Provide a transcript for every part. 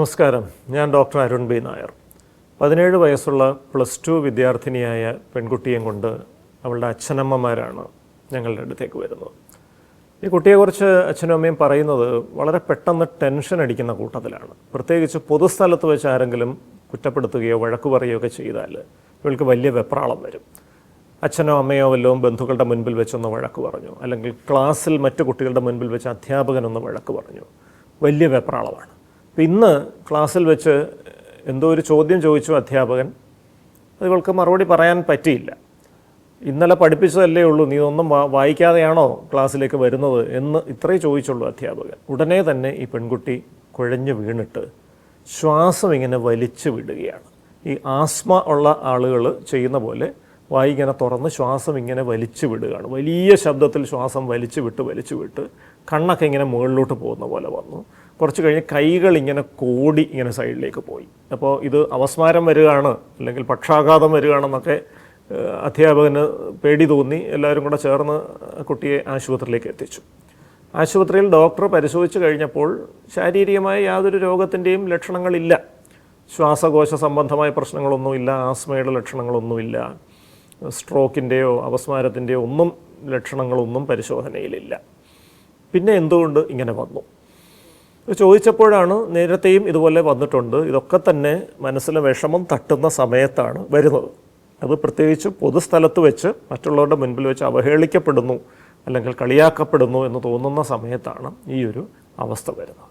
നമസ്കാരം. ഞാൻ doctor Arun B Nair. 17 വയസ്സുള്ള +2 വിദ്യാർത്ഥിനിയായ പെൺകുട്ടിയെയും കൊണ്ട് അവളുടെ അച്ഛനമ്മമാരാണ് ഞങ്ങളുടെ അടുത്തേക്ക് വരുന്നത്. ഈ കുട്ടിയെക്കുറിച്ച് അച്ഛനും അമ്മയും പറയുന്നത് വളരെ പെട്ടെന്ന് ടെൻഷൻ അടിക്കുന്ന കൂട്ടത്തിലാണ്. പ്രത്യേകിച്ച് പൊതുസ്ഥലത്ത് വെച്ച് ആരെങ്കിലും കുറ്റപ്പെടുത്തുകയോ വഴക്കു പറയുകയോ ഒക്കെ ചെയ്താൽ ഇവൾക്ക് വലിയ വെപ്രാളം വരും. അച്ഛനോ അമ്മയോ വല്ലതും ബന്ധുക്കളുടെ മുൻപിൽ വെച്ചൊന്ന് വഴക്ക് പറഞ്ഞു, അല്ലെങ്കിൽ ക്ലാസ്സിൽ മറ്റു കുട്ടികളുടെ മുൻപിൽ വെച്ച് അധ്യാപകനൊന്ന് വഴക്ക് പറഞ്ഞു, വലിയ വെപ്രാളമാണ്. അപ്പം ഇന്ന് ക്ലാസ്സിൽ വെച്ച് എന്തോ ഒരു ചോദ്യം ചോദിച്ചു അധ്യാപകൻ. അത് ഇവൾക്ക് മറുപടി പറയാൻ പറ്റിയില്ല. ഇന്നലെ പഠിപ്പിച്ചതല്ലേ ഉള്ളൂ, നീ ഒന്നും വായിക്കാതെയാണോ ക്ലാസ്സിലേക്ക് വരുന്നത് എന്ന് ഇത്രേ ചോദിച്ചുള്ളൂ അധ്യാപകൻ. ഉടനെ തന്നെ ഈ പെൺകുട്ടി കുഴഞ്ഞു വീണിട്ട് ശ്വാസം ഇങ്ങനെ വലിച്ചു വിടുകയാണ്. ഈ ആസ്മ ഉള്ള ആളുകൾ ചെയ്യുന്ന പോലെ വായി ഇങ്ങനെ തുറന്ന് ശ്വാസം ഇങ്ങനെ വലിച്ചു വിടുകയാണ്. വലിയ ശബ്ദത്തിൽ ശ്വാസം വലിച്ചു വിട്ട് കണ്ണൊക്കെ ഇങ്ങനെ മുകളിലോട്ട് പോകുന്ന പോലെ വന്നു. കുറച്ച് കഴിഞ്ഞ് കൈകൾ ഇങ്ങനെ കോടി ഇങ്ങനെ സൈഡിലേക്ക് പോയി. അപ്പോൾ ഇത് അവസ്മാരം വരികയാണ് അല്ലെങ്കിൽ പക്ഷാഘാതം വരികയാണെന്നൊക്കെ അധ്യാപകന് പേടി തോന്നി. എല്ലാവരും കൂടെ ചേർന്ന് കുട്ടിയെ ആശുപത്രിയിലേക്ക് എത്തിച്ചു. ആശുപത്രിയിൽ ഡോക്ടർ പരിശോധിച്ച് കഴിഞ്ഞപ്പോൾ ശാരീരികമായ യാതൊരു രോഗത്തിൻ്റെയും ലക്ഷണങ്ങളില്ല. ശ്വാസകോശ സംബന്ധമായ പ്രശ്നങ്ങളൊന്നുമില്ല, ആസ്മയുടെ ലക്ഷണങ്ങളൊന്നുമില്ല, സ്ട്രോക്കിൻ്റെയോ അപസ്മാരത്തിൻ്റെയോ ഒന്നും ലക്ഷണങ്ങളൊന്നും പരിശോധനയിലില്ല. പിന്നെ എന്തുകൊണ്ട് ഇങ്ങനെ വന്നു ചോദിച്ചപ്പോഴാണ് നേരത്തെയും ഇതുപോലെ വന്നിട്ടുണ്ട്, ഇതൊക്കെ തന്നെ മനസ്സിലെ വിഷമം തട്ടുന്ന സമയത്താണ് വരുന്നത്. അത് പ്രത്യേകിച്ച് പൊതുസ്ഥലത്ത് വെച്ച് മറ്റുള്ളവരുടെ മുൻപിൽ വെച്ച് അവഹേളിക്കപ്പെടുന്നു അല്ലെങ്കിൽ കളിയാക്കപ്പെടുന്നു എന്ന് തോന്നുന്ന സമയത്താണ് ഈ ഒരു അവസ്ഥ വരുന്നത്.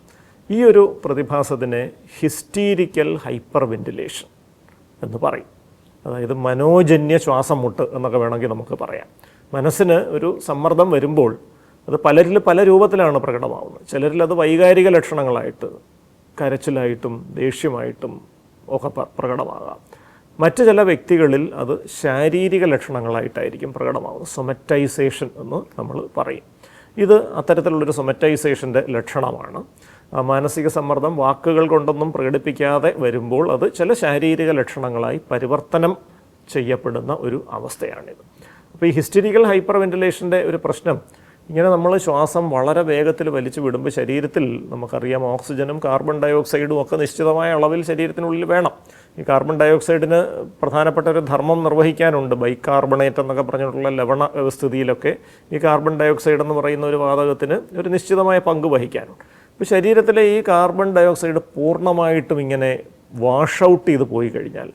ഈ ഒരു പ്രതിഭാസത്തിനെ ഹിസ്റ്റീരിക്കൽ ഹൈപ്പർ വെന്റിലേഷൻ എന്ന് പറയും. അതായത് മനോജന്യ ശ്വാസം മുട്ട് എന്നൊക്കെ വേണമെങ്കിൽ നമുക്ക് പറയാം. മനസ്സിന് ഒരു സമ്മർദ്ദം വരുമ്പോൾ അത് പലരിൽ പല രൂപത്തിലാണ് പ്രകടമാവുന്നത്. ചിലരിൽ അത് വൈകാരിക ലക്ഷണങ്ങളായിട്ട് കരച്ചിലായിട്ടും ദേഷ്യമായിട്ടും ഒക്കെ പ്രകടമാകാം. മറ്റ് ചില വ്യക്തികളിൽ അത് ശാരീരിക ലക്ഷണങ്ങളായിട്ടായിരിക്കും പ്രകടമാവുന്നത്. സൊമറ്റൈസേഷൻ എന്ന് നമ്മൾ പറയും. ഇത് അത്തരത്തിലുള്ളൊരു സൊമറ്റൈസേഷൻ്റെ ലക്ഷണമാണ്. മാനസിക സമ്മർദ്ദം വാക്കുകൾ കൊണ്ടൊന്നും പ്രകടിപ്പിക്കാതെ വരുമ്പോൾ അത് ചില ശാരീരിക ലക്ഷണങ്ങളായി പരിവർത്തനം ചെയ്യപ്പെടുന്ന ഒരു അവസ്ഥയാണിത്. അപ്പോൾ ഈ ഹിസ്റ്റീരിക്കൽ ഹൈപ്പർ വെന്റിലേഷൻ്റെ ഒരു പ്രശ്നം, ഇങ്ങനെ നമ്മൾ ശ്വാസം വളരെ വേഗത്തിൽ വലിച്ചു വിടുമ്പോൾ ശരീരത്തിൽ നമുക്കറിയാം ഓക്സിജനും കാർബൺ ഡയോക്സൈഡും ഒക്കെ നിശ്ചിതമായ അളവിൽ ശരീരത്തിനുള്ളിൽ വേണം. ഈ കാർബൺ ഡയോക്സൈഡിന് പ്രധാനപ്പെട്ട ഒരു ധർമ്മം നിർവഹിക്കാനുണ്ട്. ബൈകാർബണേറ്റ് എന്നൊക്കെ പറഞ്ഞിട്ടുള്ള ലവണ വ്യവസ്ഥിതിയിലൊക്കെ ഈ കാർബൺ ഡയോക്സൈഡ് എന്ന് പറയുന്ന ഒരു വാതകത്തിന് ഒരു നിശ്ചിതമായ പങ്ക് വഹിക്കാനുണ്ട്. ഇപ്പോൾ ശരീരത്തിലെ ഈ കാർബൺ ഡയോക്സൈഡ് പൂർണ്ണമായിട്ടും ഇങ്ങനെ വാഷ് ഔട്ട് ചെയ്ത് പോയി കഴിഞ്ഞാൽ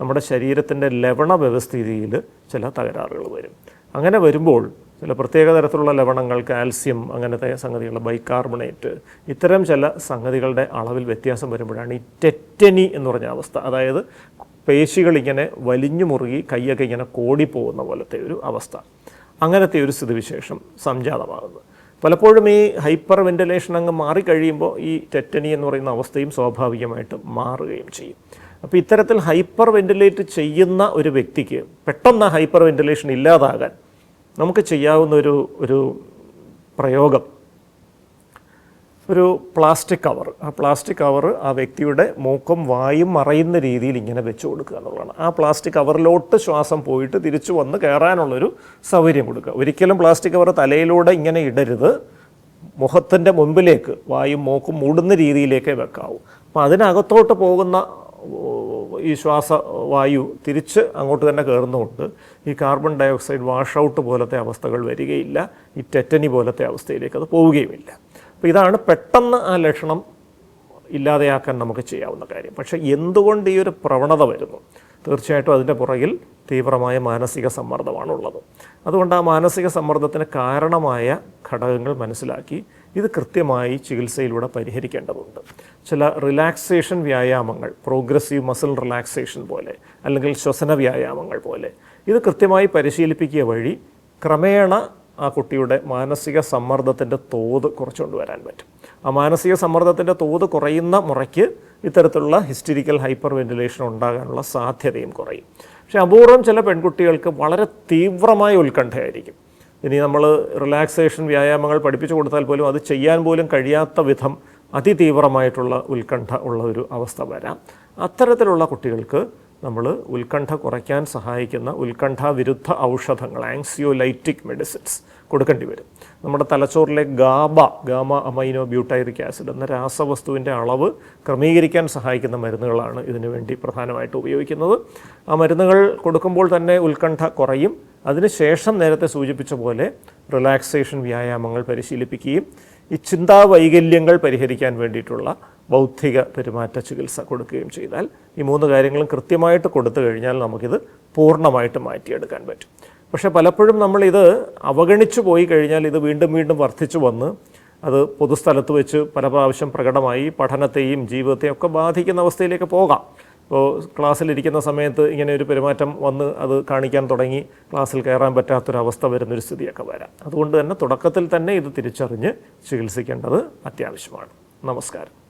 നമ്മുടെ ശരീരത്തിൻ്റെ ലവണ വ്യവസ്ഥിതിയിൽ ചില തകരാറുകൾ വരും. അങ്ങനെ വരുമ്പോൾ ചില പ്രത്യേക തരത്തിലുള്ള ലവണങ്ങൾ, കാൽസ്യം അങ്ങനത്തെ സംഗതികൾ, ബൈകാർബണേറ്റ്, ഇത്തരം ചില സംഗതികളുടെ അളവിൽ വ്യത്യാസം വരുമ്പോഴാണ് ഈ ടെറ്റനി എന്ന് പറഞ്ഞ അവസ്ഥ, അതായത് പേശികളിങ്ങനെ വലിഞ്ഞു മുറുകി കൈയൊക്കെ ഇങ്ങനെ കോടിപ്പോകുന്ന പോലത്തെ ഒരു അവസ്ഥ, അങ്ങനത്തെ ഒരു സ്ഥിതിവിശേഷം സംജാതമാകുന്നത്. പലപ്പോഴും ഈ ഹൈപ്പർ വെന്റിലേഷൻ അങ്ങ് മാറിക്കഴിയുമ്പോൾ ഈ ടെറ്റനി എന്ന് പറയുന്ന അവസ്ഥയും സ്വാഭാവികമായിട്ട് മാറുകയും ചെയ്യും. അപ്പോൾ ഇത്തരത്തിൽ ഹൈപ്പർ വെന്റിലേറ്റ് ചെയ്യുന്ന ഒരു വ്യക്തിക്ക് പെട്ടെന്ന് ഹൈപ്പർ വെന്റിലേഷൻ ഇല്ലാതാകാൻ നമുക്ക് ചെയ്യാവുന്ന ഒരു പ്രയോഗം, ഒരു പ്ലാസ്റ്റിക് കവർ. ആ പ്ലാസ്റ്റിക് കവർ ആ വ്യക്തിയുടെ മൂക്കും വായും മറയുന്ന രീതിയിൽ ഇങ്ങനെ വെച്ച് കൊടുക്കുക എന്നുള്ളതാണ്. ആ പ്ലാസ്റ്റിക് കവറിലോട്ട് ശ്വാസം പോയിട്ട് തിരിച്ചു വന്ന് കയറാനുള്ളൊരു സൗകര്യം കൊടുക്കുക. ഒരിക്കലും പ്ലാസ്റ്റിക് കവർ തലയിലൂടെ ഇങ്ങനെ ഇടരുത്. മുഖത്തിൻ്റെ മുമ്പിലേക്ക് വായും മൂക്കും മൂടുന്ന രീതിയിലേക്കേ വെക്കാവൂ. അപ്പോൾ അതിനകത്തോട്ട് പോകുന്ന ഈ ശ്വാസവായു തിരിച്ച് അങ്ങോട്ട് തന്നെ കയറുന്നതുകൊണ്ട് ഈ കാർബൺ ഡയോക്സൈഡ് വാഷ് ഔട്ട് പോലത്തെ അവസ്ഥകൾ വരികയില്ല. ഈ ടെറ്റനി പോലത്തെ അവസ്ഥയിലേക്ക് അത് പോവുകയുമില്ല. അപ്പോൾ ഇതാണ് പെട്ടെന്ന് ആ ലക്ഷണം ഇല്ലാതെയാക്കാൻ നമുക്ക് ചെയ്യാവുന്ന കാര്യം. പക്ഷേ എന്തുകൊണ്ട് ഈ ഒരു പ്രവണത വരുന്നു? തീർച്ചയായിട്ടും അതിൻ്റെ പുറകിൽ തീവ്രമായ മാനസിക സമ്മർദ്ദമാണുള്ളത്. അതുകൊണ്ട് ആ മാനസിക സമ്മർദ്ദത്തിന് കാരണമായ ഘടകങ്ങൾ മനസ്സിലാക്കി ഇത് കൃത്യമായി ചികിത്സയിലൂടെ പരിഹരിക്കേണ്ടതുണ്ട്. ചില റിലാക്സേഷൻ വ്യായാമങ്ങൾ, പ്രോഗ്രസീവ് മസിൽ റിലാക്സേഷൻ പോലെ അല്ലെങ്കിൽ ശ്വസന വ്യായാമങ്ങൾ പോലെ ഇത് കൃത്യമായി പരിശീലിപ്പിക്കുക വഴി ക്രമേണ ആ കുട്ടിയുടെ മാനസിക സമ്മർദ്ദത്തിൻ്റെ തോത് കുറച്ചുകൊണ്ട് വരാൻ പറ്റും. ആ മാനസിക സമ്മർദ്ദത്തിൻ്റെ തോത് കുറയുന്ന മുറയ്ക്ക് ഇത്തരത്തിലുള്ള ഹിസ്റ്റീരിക്കൽ ഹൈപ്പർ വെന്റിലേഷൻ ഉണ്ടാകാനുള്ള സാധ്യതയും കുറയും. പക്ഷേ അപൂർവം ചില പെൺകുട്ടികൾക്ക് വളരെ തീവ്രമായ ഉത്കണ്ഠയായിരിക്കും. ഇനി നമ്മൾ റിലാക്സേഷൻ വ്യായാമങ്ങൾ പഠിപ്പിച്ചു കൊടുത്താൽ പോലും അത് ചെയ്യാൻ പോലും കഴിയാത്ത വിധം അതിതീവ്രമായിട്ടുള്ള ഉത്കണ്ഠ ഉള്ള ഒരു അവസ്ഥ വരാം. അത്തരത്തിലുള്ള കുട്ടികൾക്ക് നമ്മൾ ഉത്കണ്ഠ കുറയ്ക്കാൻ സഹായിക്കുന്ന ഉത്കണ്ഠാവിരുദ്ധ ഔഷധങ്ങൾ, ആങ്സിയോലൈറ്റിക് മെഡിസിൻസ് കൊടുക്കേണ്ടി വരും. നമ്മുടെ തലച്ചോറിലെ ഗാമ അമൈനോ ബ്യൂട്ടൈറിക് ആസിഡ് എന്ന രാസവസ്തുവിൻ്റെ അളവ് ക്രമീകരിക്കാൻ സഹായിക്കുന്ന മരുന്നുകളാണ് ഇതിനു വേണ്ടി പ്രധാനമായിട്ട് ഉപയോഗിക്കുന്നത്. ആ മരുന്നുകൾ കൊടുക്കുമ്പോൾ തന്നെ ഉത്കണ്ഠ കുറയും. അതിനുശേഷം നേരത്തെ സൂചിപ്പിച്ച പോലെ റിലാക്സേഷൻ വ്യായാമങ്ങൾ പരിശീലിപ്പിക്കുകയും ഈ ചിന്താവൈകല്യങ്ങൾ പരിഹരിക്കാൻ വേണ്ടിയിട്ടുള്ള ബൗദ്ധിക പെരുമാറ്റ ചികിത്സ കൊടുക്കുകയും ചെയ്താൽ ഈ 3 കാര്യങ്ങളും കൃത്യമായിട്ട് കൊടുത്തു കഴിഞ്ഞാൽ നമുക്കിത് പൂർണ്ണമായിട്ട് മാറ്റിയെടുക്കാൻ പറ്റും. പക്ഷേ പലപ്പോഴും നമ്മളിത് അവഗണിച്ചു പോയി കഴിഞ്ഞാൽ ഇത് വീണ്ടും വീണ്ടും വർദ്ധിച്ചു വന്ന് അത് പൊതുസ്ഥലത്ത് വെച്ച് പല പ്രാവശ്യം പ്രകടമായി പഠനത്തെയും ജീവിതത്തെയും ഒക്കെ ബാധിക്കുന്ന അവസ്ഥയിലേക്ക് പോകാം. ഇപ്പോൾ ക്ലാസ്സിലിരിക്കുന്ന സമയത്ത് ഇങ്ങനെ ഒരു പെരുമാറ്റം വന്ന് അത് കാണിക്കാൻ തുടങ്ങി ക്ലാസ്സിൽ കയറാൻ പറ്റാത്തൊരവസ്ഥ വരുന്നൊരു സ്ഥിതിയൊക്കെ വരാം. അതുകൊണ്ട് തന്നെ തുടക്കത്തിൽ തന്നെ ഇത് തിരിച്ചറിഞ്ഞ് ചികിത്സിക്കേണ്ടത് അത്യാവശ്യമാണ്. നമസ്കാരം.